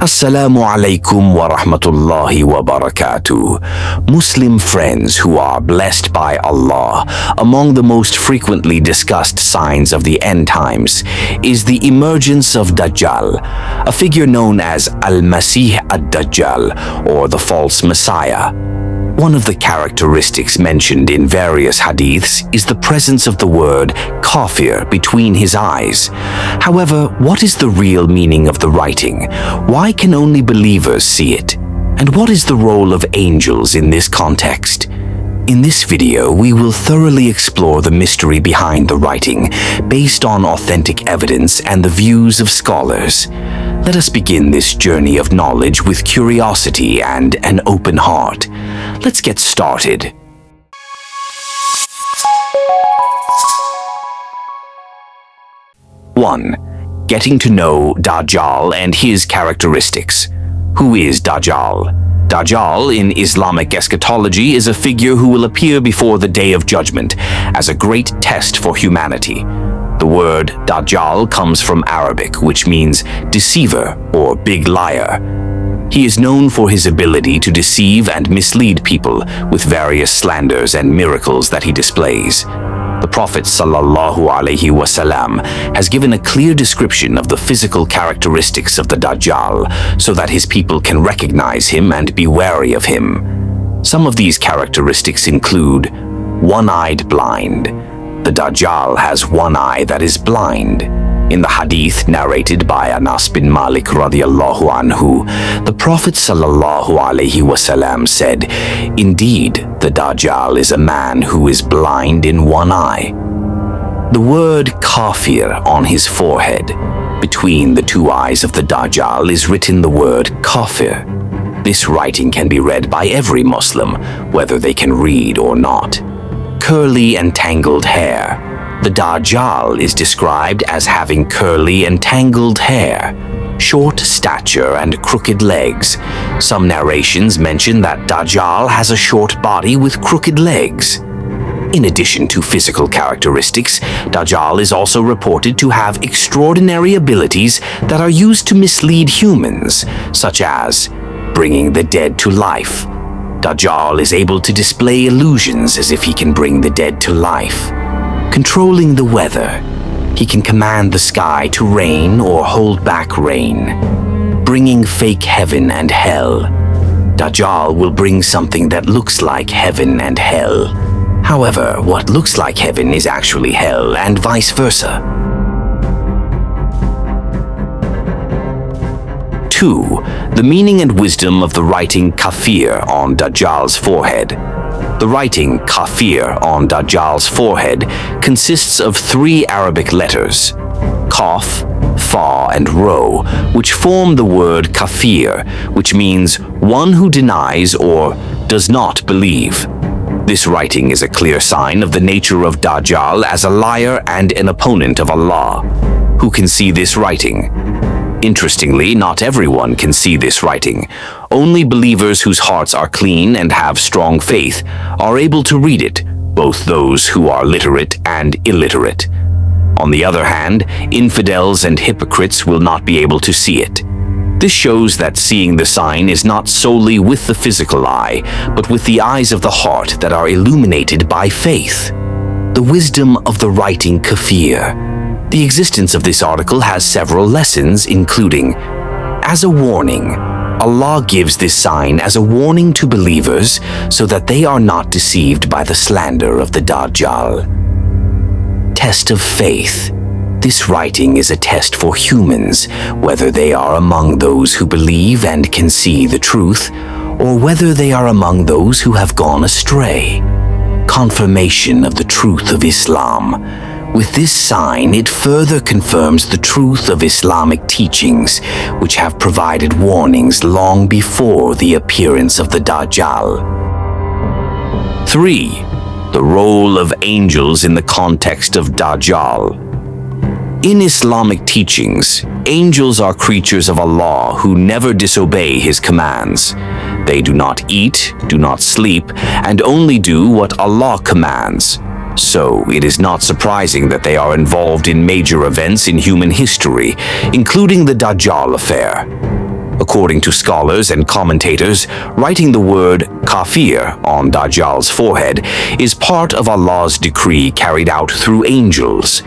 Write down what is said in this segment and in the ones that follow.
Assalamu'alaikum warahmatullahi wabarakatuh. Muslim friends who are blessed by Allah, among the most frequently discussed signs of the end times is the emergence of Dajjal, a figure known as Al-Masih ad-Dajjal, or the false Messiah. One of the characteristics mentioned in various hadiths is the presence of the word Kafir between his eyes. However, what is the real meaning of the writing? Why can only believers see it? And what is the role of angels in this context? In this video, we will thoroughly explore the mystery behind the writing, based on authentic evidence and the views of scholars. Let us begin this journey of knowledge with curiosity and an open heart. Let's get started. One, getting to know Dajjal and his characteristics. Who is Dajjal? Dajjal in Islamic eschatology is a figure who will appear before the Day of Judgment as a great test for humanity. The word Dajjal comes from Arabic, which means deceiver or big liar. He is known for his ability to deceive and mislead people with various slanders and miracles that he displays. The Prophet ﷺ has given a clear description of the physical characteristics of the Dajjal so that his people can recognize him and be wary of him. Some of these characteristics include one-eyed blind. The Dajjal has one eye that is blind. In the hadith narrated by Anas bin Malik radiyallahu anhu, the Prophet ﷺ said, "Indeed, the Dajjal is a man who is blind in one eye." The word Kafir on his forehead, between the two eyes of the Dajjal, is written the word Kafir. This writing can be read by every Muslim, whether they can read or not. Curly and tangled hair. The Dajjal is described as having curly and tangled hair, short stature and crooked legs. Some narrations mention that Dajjal has a short body with crooked legs. In addition to physical characteristics, Dajjal is also reported to have extraordinary abilities that are used to mislead humans, such as bringing the dead to life. Dajjal is able to display illusions as if he can bring the dead to life. Controlling the weather. He can command the sky to rain or hold back rain. Bringing fake heaven and hell. Dajjal will bring something that looks like heaven and hell. However, what looks like heaven is actually hell, and vice versa. 2. The meaning and wisdom of the writing Kafir on Dajjal's forehead. The writing Kafir on Dajjal's forehead consists of 3 Arabic letters, Kaf, Fa, and Ro, which form the word Kafir, which means one who denies or does not believe. This writing is a clear sign of the nature of Dajjal as a liar and an opponent of Allah. Who can see this writing? Interestingly, not everyone can see this writing. Only believers whose hearts are clean and have strong faith are able to read it, both those who are literate and illiterate. On the other hand, infidels and hypocrites will not be able to see it. This shows that seeing the sign is not solely with the physical eye, but with the eyes of the heart that are illuminated by faith. The wisdom of the writing Kafir. The existence of this article has several lessons, including, as a warning, Allah gives this sign as a warning to believers so that they are not deceived by the slander of the Dajjal. Test of faith. This writing is a test for humans, whether they are among those who believe and can see the truth, or whether they are among those who have gone astray. Confirmation of the truth of Islam. With this sign, it further confirms the truth of Islamic teachings, which have provided warnings long before the appearance of the Dajjal. 3. The role of angels in the context of Dajjal. In Islamic teachings, angels are creatures of Allah who never disobey His commands. They do not eat, do not sleep, and only do what Allah commands. So, it is not surprising that they are involved in major events in human history, including the Dajjal affair. According to scholars and commentators, writing the word Kafir on Dajjal's forehead is part of Allah's decree carried out through angels.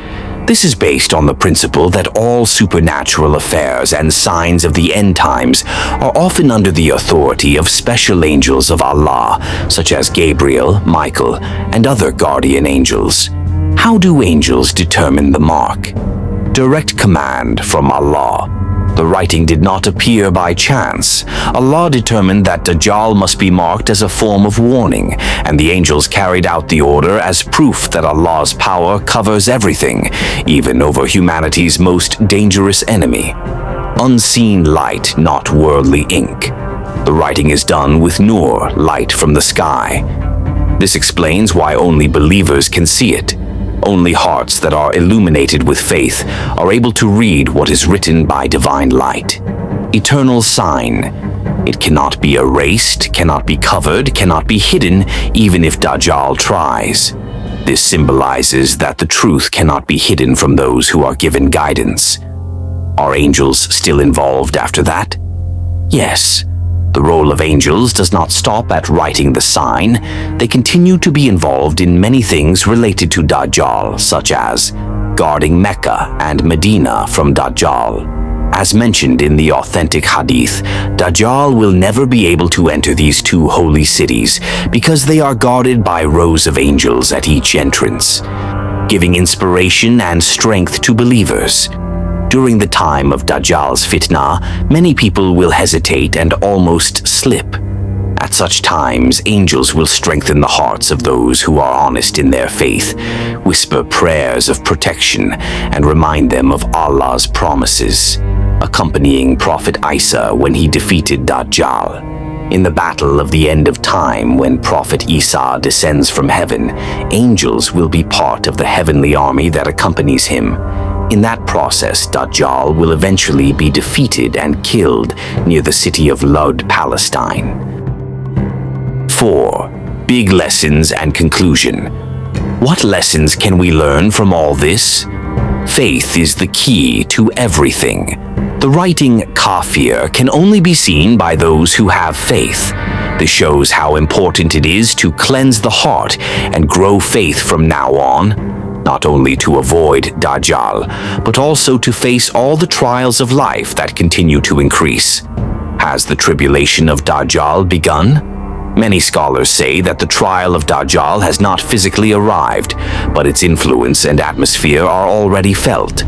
This is based on the principle that all supernatural affairs and signs of the end times are often under the authority of special angels of Allah, such as Gabriel, Michael, and other guardian angels. How do angels determine the mark? Direct command from Allah. The writing did not appear by chance. Allah determined that Dajjal must be marked as a form of warning, and the angels carried out the order as proof that Allah's power covers everything, even over humanity's most dangerous enemy. Unseen light, not worldly ink. The writing is done with nur, light from the sky. This explains why only believers can see it. Only hearts that are illuminated with faith are able to read what is written by divine light. Eternal sign. It cannot be erased, cannot be covered, cannot be hidden, even if Dajjal tries. This symbolizes that the truth cannot be hidden from those who are given guidance. Are angels still involved after that? Yes. The role of angels does not stop at writing the sign. They continue to be involved in many things related to Dajjal, such as guarding Mecca and Medina from Dajjal. As mentioned in the authentic Hadith, Dajjal will never be able to enter these two holy cities because they are guarded by rows of angels at each entrance, giving inspiration and strength to believers. During the time of Dajjal'S fitnah, many people will hesitate and almost slip. At such times, angels will strengthen the hearts of those who are honest in their faith, whisper prayers of protection, and remind them of Allah's promises, accompanying Prophet Isa when he defeated Dajjal. In the battle of the end of time, when Prophet Isa descends from heaven, angels will be part of the heavenly army that accompanies him. In that process, Dajjal will eventually be defeated and killed near the city of Lud, Palestine. 4. Big lessons and conclusion. What lessons can we learn from all this? Faith is the key to everything. The writing Kafir can only be seen by those who have faith. This shows how important it is to cleanse the heart and grow faith from now on. Not only to avoid Dajjal, but also to face all the trials of life that continue to increase. Has the tribulation of Dajjal begun? Many scholars say that the trial of Dajjal has not physically arrived, but its influence and atmosphere are already felt.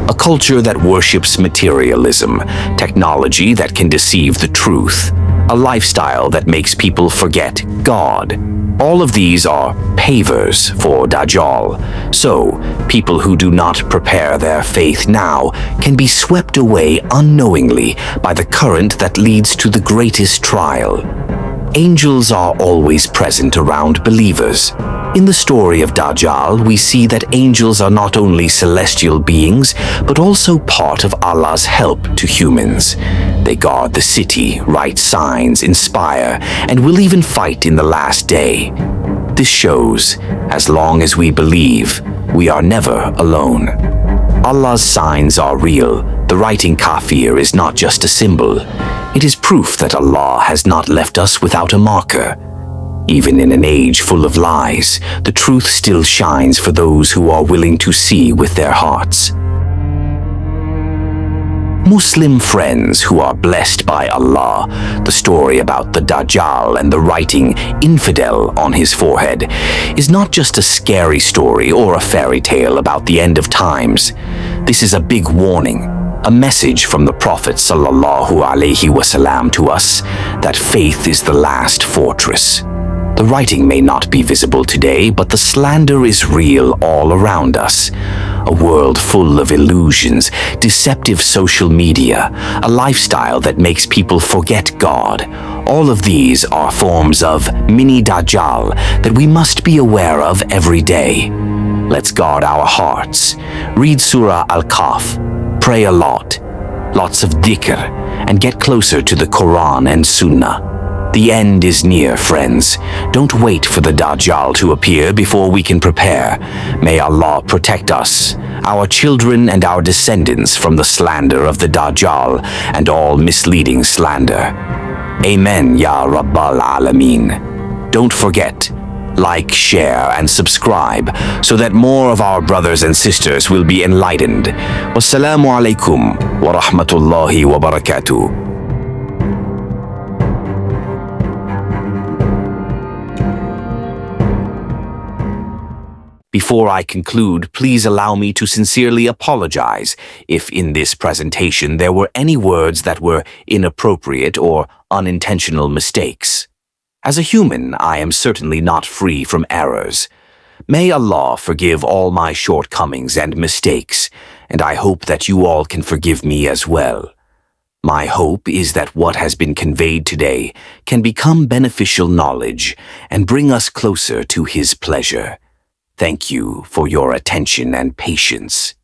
A culture that worships materialism, technology that can deceive the truth, a lifestyle that makes people forget God. All of these are pavers for Dajjal. So, people who do not prepare their faith now can be swept away unknowingly by the current that leads to the greatest trial. Angels are always present around believers. In the story of Dajjal, we see that angels are not only celestial beings, but also part of Allah's help to humans. They guard the city, write signs, inspire, and will even fight in the last day. This shows, as long as we believe, we are never alone. Allah's signs are real. The writing Kafir is not just a symbol. It is proof that Allah has not left us without a marker. Even in an age full of lies, the truth still shines for those who are willing to see with their hearts. Muslim friends who are blessed by Allah, the story about the Dajjal and the writing infidel on his forehead is not just a scary story or a fairy tale about the end of times. This is a big warning, a message from the Prophet ﷺ to us that faith is the last fortress. The writing may not be visible today, but the slander is real all around us. A world full of illusions, deceptive social media, a lifestyle that makes people forget God. All of these are forms of mini Dajjal that we must be aware of every day. Let's guard our hearts. Read Surah Al-Kahf. Pray a lot. Lots of dhikr, and get closer to the Quran and Sunnah. The end is near, friends. Don't wait for the Dajjal to appear before we can prepare. May Allah protect us, our children and our descendants from the slander of the Dajjal and all misleading slander. Amen, Ya Rabbal Alameen. Don't forget, like, share, and subscribe so that more of our brothers and sisters will be enlightened. Assalamu'alaikum, warahmatullahi, wabarakatuh. Before I conclude, please allow me to sincerely apologize if in this presentation there were any words that were inappropriate or unintentional mistakes. As a human, I am certainly not free from errors. May Allah forgive all my shortcomings and mistakes, and I hope that you all can forgive me as well. My hope is that what has been conveyed today can become beneficial knowledge and bring us closer to His pleasure. Thank you for your attention and patience.